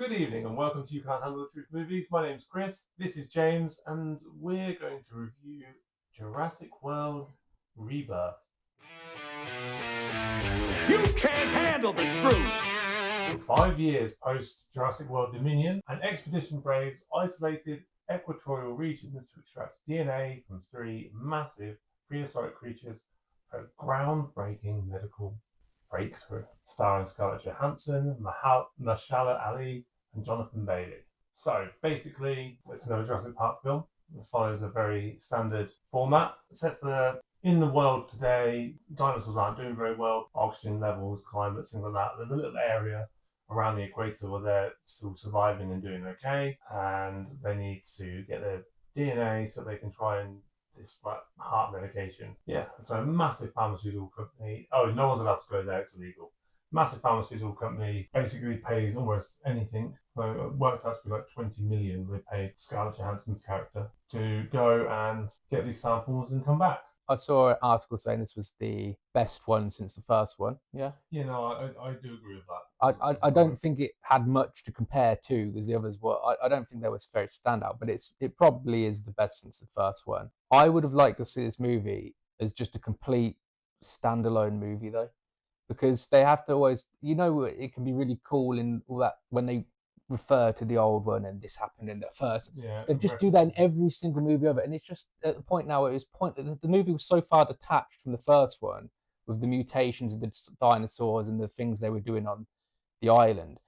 Good evening and welcome to You Can't Handle the Truth Movies. My name's Chris, this is James, and we're going to review Jurassic World Rebirth. You can't handle the truth! 5 years post Jurassic World Dominion, an expedition braves isolated equatorial regions to extract DNA from 3 massive prehistoric creatures for a groundbreaking medical breakthrough. Starring Scarlett Johansson, Mahershala Ali, and Jonathan Bailey. So basically, it's another Jurassic Park film. It follows a very standard format, except for in the world today, dinosaurs aren't doing very well. Oxygen levels, climate, things like that. There's a little area around the equator where they're still surviving and doing okay, and they need to get their DNA so they can try and this heart medication. Yeah, so a massive pharmaceutical company. Oh, no one's allowed to go there; it's illegal. Massive pharmaceutical company basically pays almost anything. So it worked out to be like 20 million. They paid Scarlett Johansson's character to go and get these samples and come back. I saw an article saying this was the best one since the first one. Yeah. You know, I do agree with that. I don't think it had much to compare to because the others were. I don't think they were very standout, but it probably is the best since the first one. I would have liked to see this movie as just a complete standalone movie though, because they have to always, it can be really cool in all that when they refer to the old one and this happened in the first. Yeah, they just do that in every single movie of it, and it's just at the point now. It was the movie was so far detached from the first one with the mutations of the dinosaurs and the things they were doing on the island.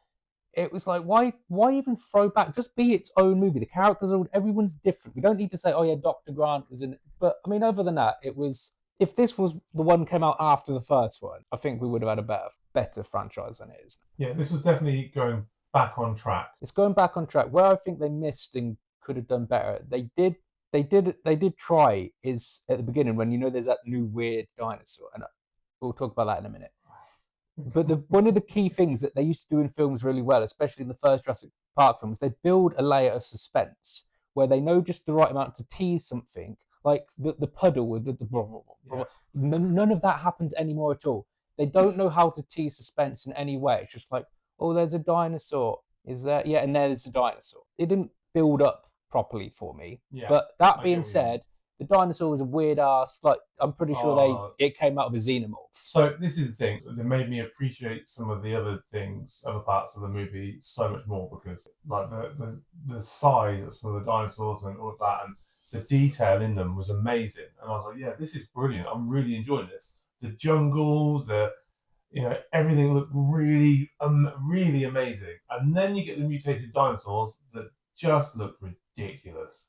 It was like, why even throw back? Just be its own movie. The characters are everyone's different. We don't need to say, oh yeah, Dr. Grant was in it. But I mean, other than that, it was. If this was the one came out after the first one, I think we would have had a better franchise than it is. Yeah, this was definitely going back on track. It's going back on track. Where I think they missed and could have done better, they did try is at the beginning when there's that new weird dinosaur, and we'll talk about that in a minute. But one of the key things that they used to do in films really well, especially in the first Jurassic Park films, they build a layer of suspense where they know just the right amount to tease something, like the puddle with the blah, blah, blah, blah. Yeah. None of that happens anymore at all. They don't know how to tease suspense in any way. It's just like, oh, there's a dinosaur. Is there? Yeah, and there's a dinosaur. It didn't build up properly for me. Yeah, but that being said, the dinosaur was a weird ass. Like, I'm pretty sure it came out of a xenomorph. So this is the thing that made me appreciate some of the other parts of the movie so much more, because like the size of some of the dinosaurs and all of that, and the detail in them was amazing. And I was like, yeah, this is brilliant. I'm really enjoying this. The jungle, everything looked really, really amazing. And then you get the mutated dinosaurs that just look ridiculous.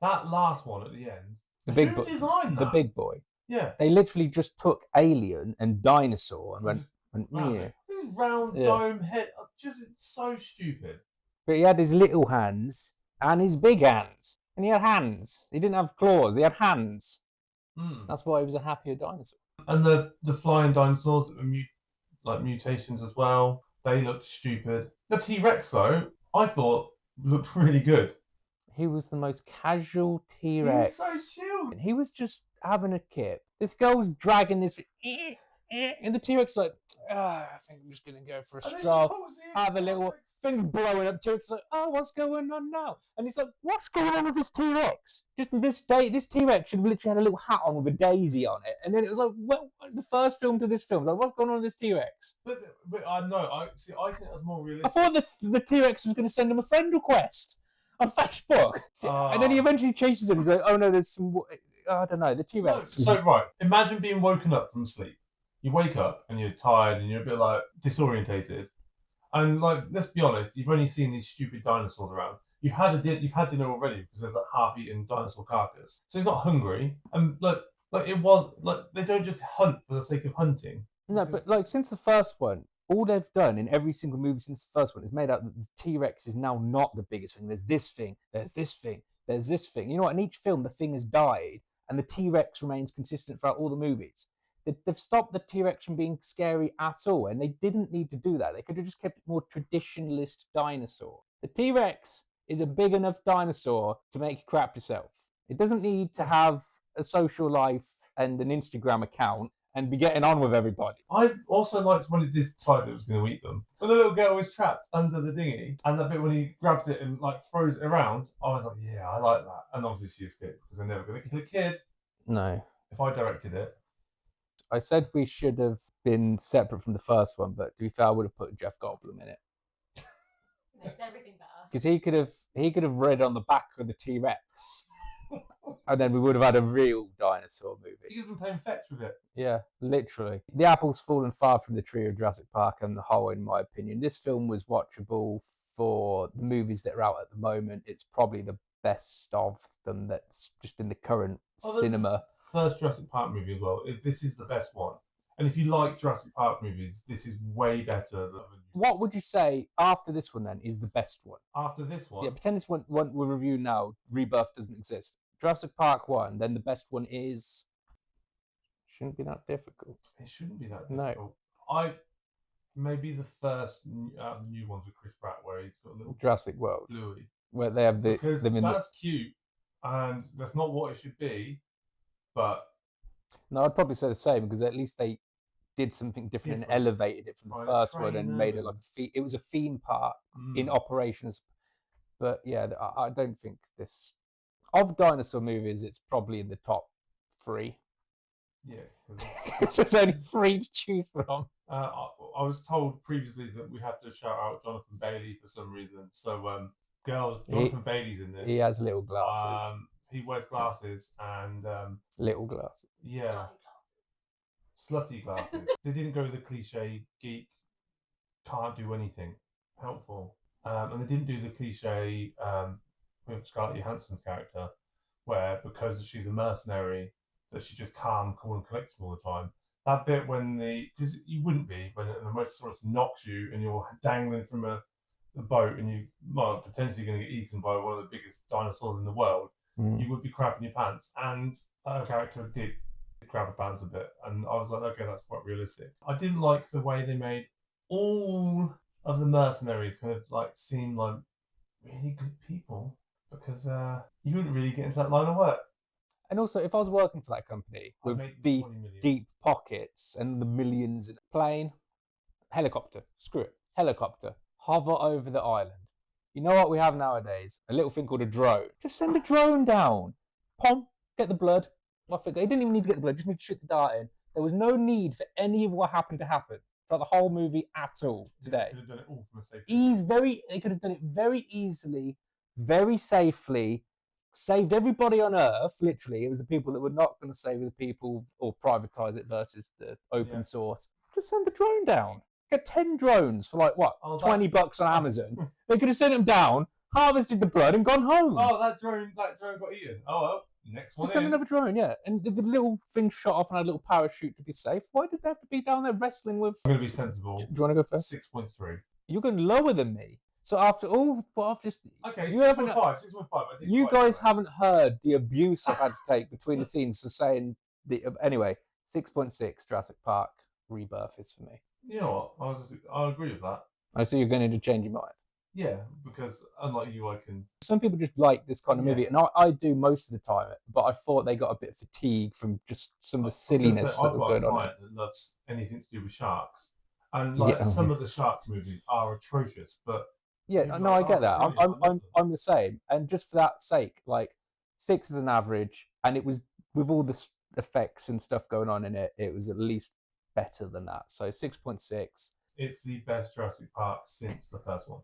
That last one at the end, who designed that? The big boy. Yeah. They literally just took Alien and Dinosaur and went yeah. His round dome head, just so stupid. But he had his little hands and his big hands. And he had hands. He didn't have claws, he had hands. That's why he was a happier dinosaur. And the flying dinosaurs that were mutations as well, they looked stupid. The T-Rex, though, I thought looked really good. He was the most casual T-Rex. He was so chilled. He was just having a kip. This girl was dragging this, and the T-Rex like, I think I'm just gonna go for a stroll, have a little thing blowing up. T-Rex like, oh, what's going on now? And he's like, what's going on with this T-Rex? Just this T-Rex should have literally had a little hat on with a daisy on it. And then it was like, well, the first film to this film, like, what's going on with this T-Rex? But I know, I think that was more realistic. I thought the T-Rex was going to send him a friend request on Facebook, and then he eventually chases him. He's like, "Oh no, there's some. I don't know, the T-Rex." No. So right, imagine being woken up from sleep. You wake up and you're tired and you're a bit like disorientated, and like, let's be honest, you've only seen these stupid dinosaurs around. You've had dinner already because there's that half-eaten dinosaur carcass, so he's not hungry. And like it was like they don't just hunt for the sake of hunting. No, but like since the first one, all they've done in every single movie since the first one is made out that the T-Rex is now not the biggest thing. There's this thing, there's this thing, there's this thing. You know what? In each film, the thing has died, and the T-Rex remains consistent throughout all the movies. They've stopped the T-Rex from being scary at all, and they didn't need to do that. They could have just kept it more traditionalist dinosaur. The T-Rex is a big enough dinosaur to make you crap yourself. It doesn't need to have a social life and an Instagram account and be getting on with everybody. I also liked when it decided it was going to eat them. When the little girl was trapped under the dinghy, and the bit when he grabs it and like throws it around, I was like, yeah, I like that. And obviously she escaped because they're never going to kill a kid. No. If I directed it. I said we should have been separate from the first one, but to be fair, I would have put Jeff Goldblum in it. Makes everything better. Because he could have read on the back of the T-Rex. And then we would have had a real dinosaur movie. He could have been playing fetch with it. Yeah, literally. The apple's fallen far from the tree of Jurassic Park and the whole, in my opinion. This film was watchable for the movies that are out at the moment. It's probably the best of them that's just in the current cinema. First Jurassic Park movie as well. This is the best one. And if you like Jurassic Park movies, this is way better than... What would you say after this one then is the best one? After this one? Yeah, pretend this one we're reviewing now, Rebirth doesn't exist. Jurassic Park 1, then the best one is... Shouldn't be that difficult. It shouldn't be that difficult. No. Maybe the first new ones with Chris Pratt where he's got a little... Jurassic World. Bluey. Where they have the... Because that's cute, and that's not what it should be, but... No, I'd probably say the same, because at least they did something different and elevated it from the first one and made it like it was a theme park in operations. But yeah, I don't think this... Of dinosaur movies, it's probably in the top 3. Yeah. Because there's only 3 to choose from. I was told previously that we have to shout out Jonathan Bailey for some reason. So, girls, Jonathan Bailey's in this. He has little glasses. He wears glasses and... little glasses. Yeah. Slutty glasses. They didn't go the cliche geek, can't do anything. Helpful. And they didn't do the cliche with Scarlett Johansson's character, where because she's a mercenary, that she's just calm, cool, and collected all the time. That bit when because you wouldn't be when the Mosasaurus knocks you and you're dangling from the boat and you potentially going to get eaten by one of the biggest dinosaurs in the world. You would be crapping your pants, and her character did crap her pants a bit, and I was like, okay, that's quite realistic. I didn't like the way they made all of the mercenaries kind of like seem like really good people, because you wouldn't really get into that line of work. And also, if I was working for that company with the deep pockets and the millions in a plane, helicopter, screw it, helicopter, hover over the island. You know what we have nowadays? A little thing called a drone. Just send a drone down. Pom, get the blood. Off it. They didn't even need to get the blood, just need to shoot the dart in. There was no need for any of what happened to happen for the whole movie at all today. They could have done it all from a safety. They could have done it very easily, very safely, saved everybody on Earth, literally. It was the people that were not going to save the people or privatize it versus the open source. Just send the drone down. Get 10 drones for like, what, $20 on Amazon. They could have sent them down, harvested the blood and gone home. Oh, that drone got eaten. Oh, well. Next one. Just send another drone, yeah. And the little thing shot off and had a little parachute to be safe. Why did they have to be down there wrestling with... I'm going to be sensible. Do you want to go first? 6.3. You're going lower than me. So after all, I've just... Okay, 6.5. You guys haven't heard the abuse I've had to take between the scenes for saying... Anyway, 6.6 Jurassic Park Rebirth is for me. You know what? I'll agree with that. I see you're going to change your mind. Yeah, because unlike you, I can... Some people just like this kind of movie, and I do most of the time, but I thought they got a bit fatigued from just some of the silliness that was going on. I've got a client that loves anything to do with sharks, and some of the shark movies are atrocious, but... Yeah, no, I get that. I'm the same, and just for that sake, like 6 is an average, and it was, with all the effects and stuff going on in it, it was at least better than that. So 6.6. It's the best Jurassic Park since the first one.